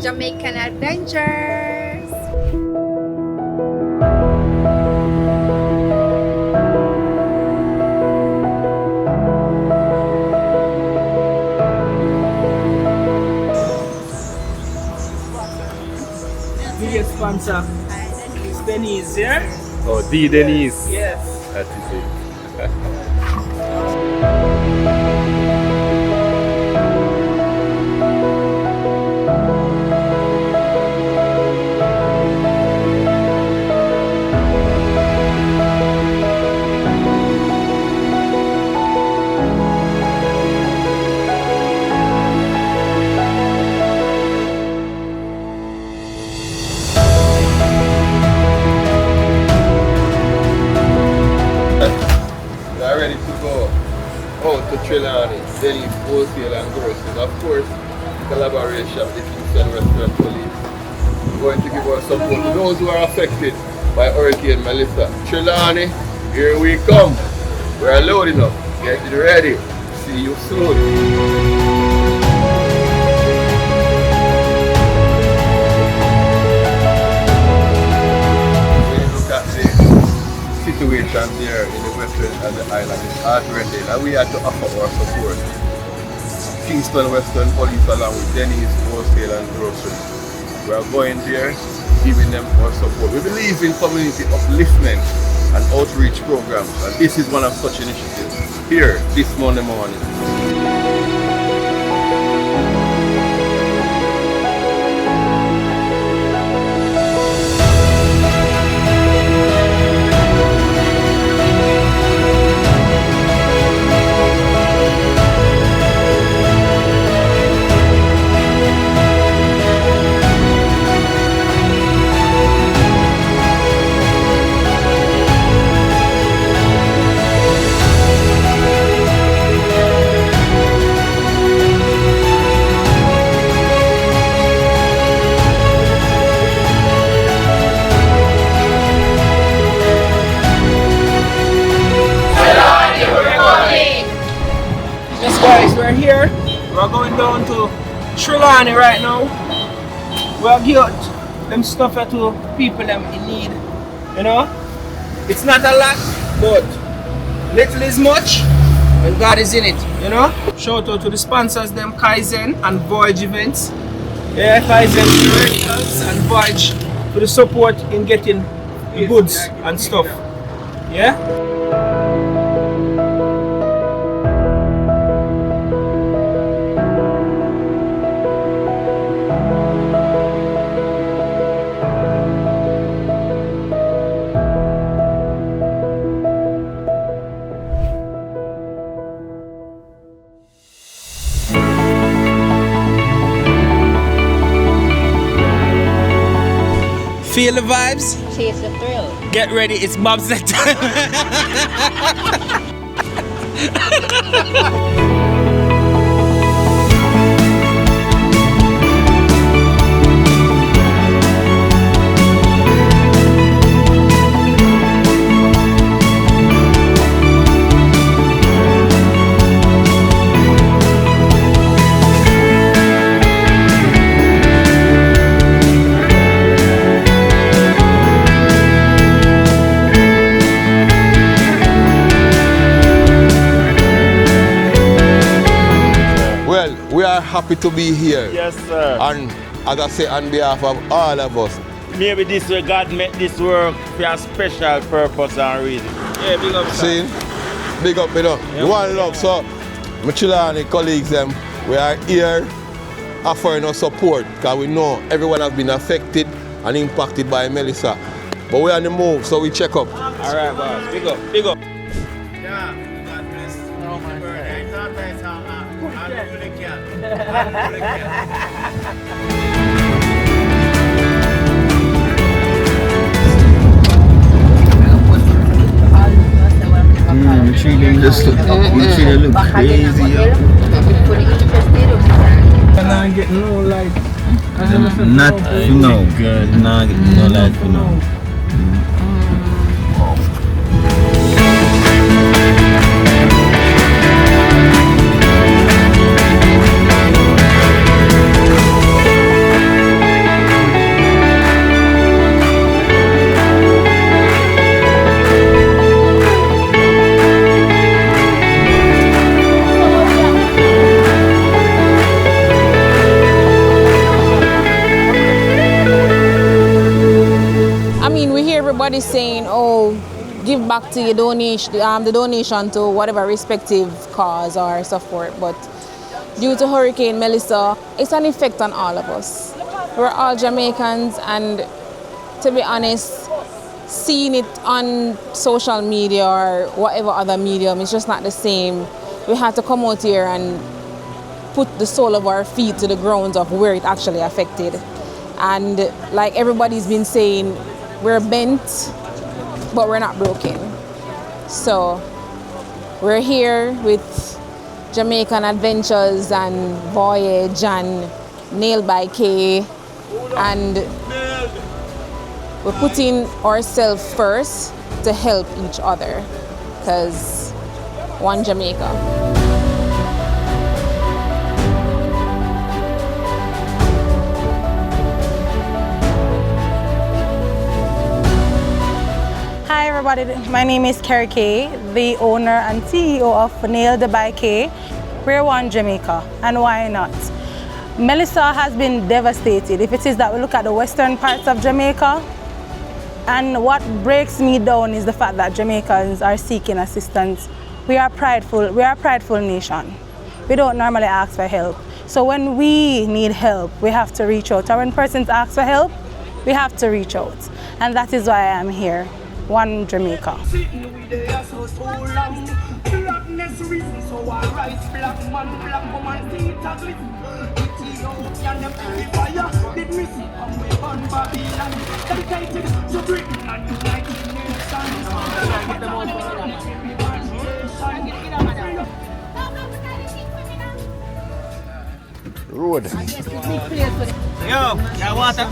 Jamaican adventures. Biggest sponsor is Denise, yeah? Oh, the Denise. Yes. That is it. We are ready to go out to Trelawny, Delhi, wholesale and groceries. Of course, collaboration between Sun Restaurant Police. We're going to give our support to those who are affected by Hurricane Melissa. Trelawny, here we come. We're loading up. Get ready. See you soon. Situation there in the western and the island is heartrending, and we had to offer our support. Kingston Western Police along with Denny's Wholesale and Grocery. We are going there, giving them our support. We believe in community upliftment and outreach programs, and this is one of such initiatives here this Monday morning. Yes, guys, we're here. We're going down to Trelawny right now. We're get them stuff to people them in need. You know? It's not a lot, but little is much when God is in it, you know? Shout out to the sponsors, them Kaizen and Voyage events. Yeah, Kaizen rentals and Voyage for the support in getting the goods and stuff. Yeah? Feel the vibes? Chase the thrill. Get ready, it's bobsled time. Well, we are happy to be here. Yes, sir. And as I say, on behalf of all of us, Maybe this way God made this work for a special purpose and reason. Yeah, big up. see, big up, you know. One love, so my Trelawny colleagues, we are here offering our support because we know everyone has been affected and impacted by Melissa. But we're on the move, so we check up. All right, boss. Big up, big up. Yeah, God bless. Oh my Just look crazy. And I get no light. Not for now, girl. Nah, get no light for now. to give back to your donation, the donation to whatever respective cause or support. But due to Hurricane Melissa, it's an effect on all of us. We're all Jamaicans, and to be honest, seeing it on social media or whatever other medium, it's just not the same. We had to come out here and put the sole of our feet to the ground of where it actually affected. And like everybody's been saying, we're bent, but we're not broken. So we're here with Jamaican Adventures and Voyage and Nailed by K, and we're putting ourselves first to help each other, because one Jamaica. Hi everybody, my name is Carrie K, the owner and CEO of Nailed by K. We're one Jamaica, and why not? Melissa has been devastated. If it is that we look at the western parts of Jamaica, and what breaks me down is the fact that Jamaicans are seeking assistance. We are a prideful nation. We don't normally ask for help. So when we need help, we have to reach out. And when persons ask for help, we have to reach out. And that is why I am here. One Jamaica. Road. Yo, got water?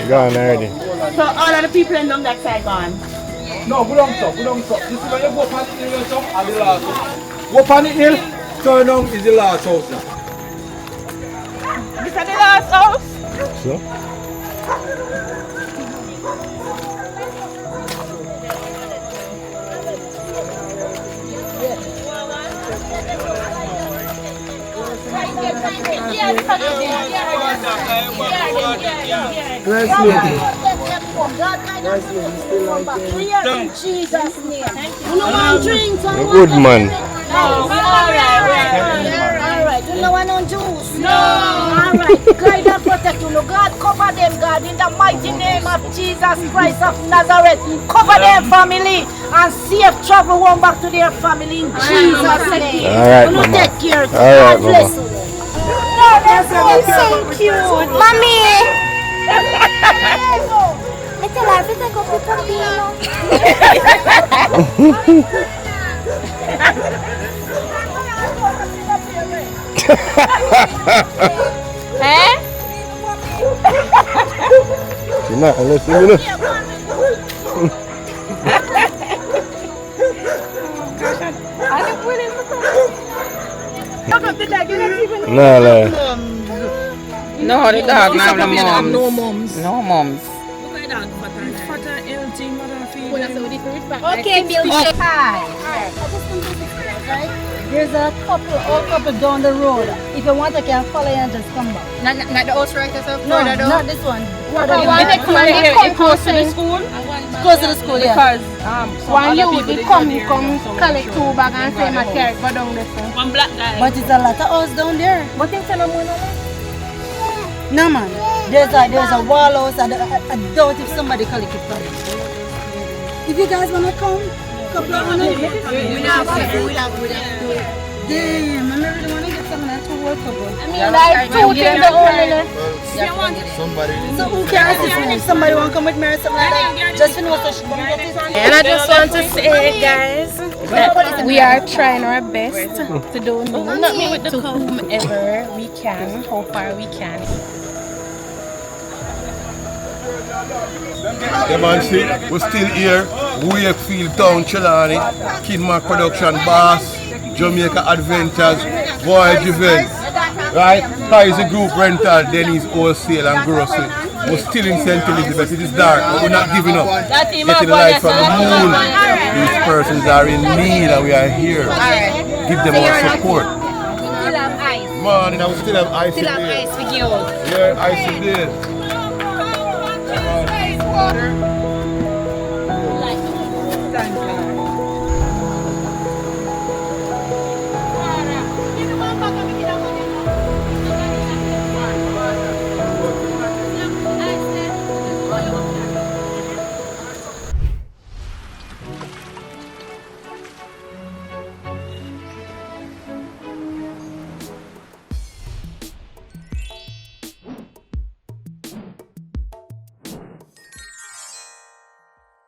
Gone already. So all of the people in on that side gone? No, go down top, go down top. This is when you go up on the hill and the last house. Go up on the hill, turn down is the last house now. This is the last house? So? Good man. Alright, you know one on juice? No. Alright, guide and protect you. God, cover them, God, in the mighty name of Jesus Christ of Nazareth. Cover them family and safe travel home back to their family in Jesus' name. Alright, Mama. Take care. Alright, bless you. Oh, that's so cute. Mommy! Eh? You're not listening. No, No, the dog now have the No mums. mums. No mums. Okay, Bill. Hi. There's a couple down the road. If you want, I can follow you and just come back. Not the house right yourself? No, not this one. Close to the school? Close to the school, yeah. Because One you they come collect 2 bags and say my carrot go down there. one black guy. But it's a lot of house down there. But things are no more. No, man. There's a wall house. I doubt if somebody collect it from it. If you guys want to come, couple of minutes. Damn, I really want to get some of that to work over. I mean, like, 2 things the only. Somebody. So who cares if somebody want to come with me or something like that? Just to know so she can get it. And I just want to say, guys, that we are trying our best to donate to whomever we can, how far we can. Yeah, man, see, we're still here. Wakefield Town, Trelawny, Kidmark Production, Boss, Jamaica Adventures, Voyage Events, right? Kaiser Group Rental, Denny's Wholesale and Grocery. We're still in St. Elizabeth. It is dark, but we're not giving up. Getting light from the moon. These persons are in need and we are here. Give them our support. Still have ice. Man, I still have ice in Still have there. ice for you. Yeah, ice in there. Water.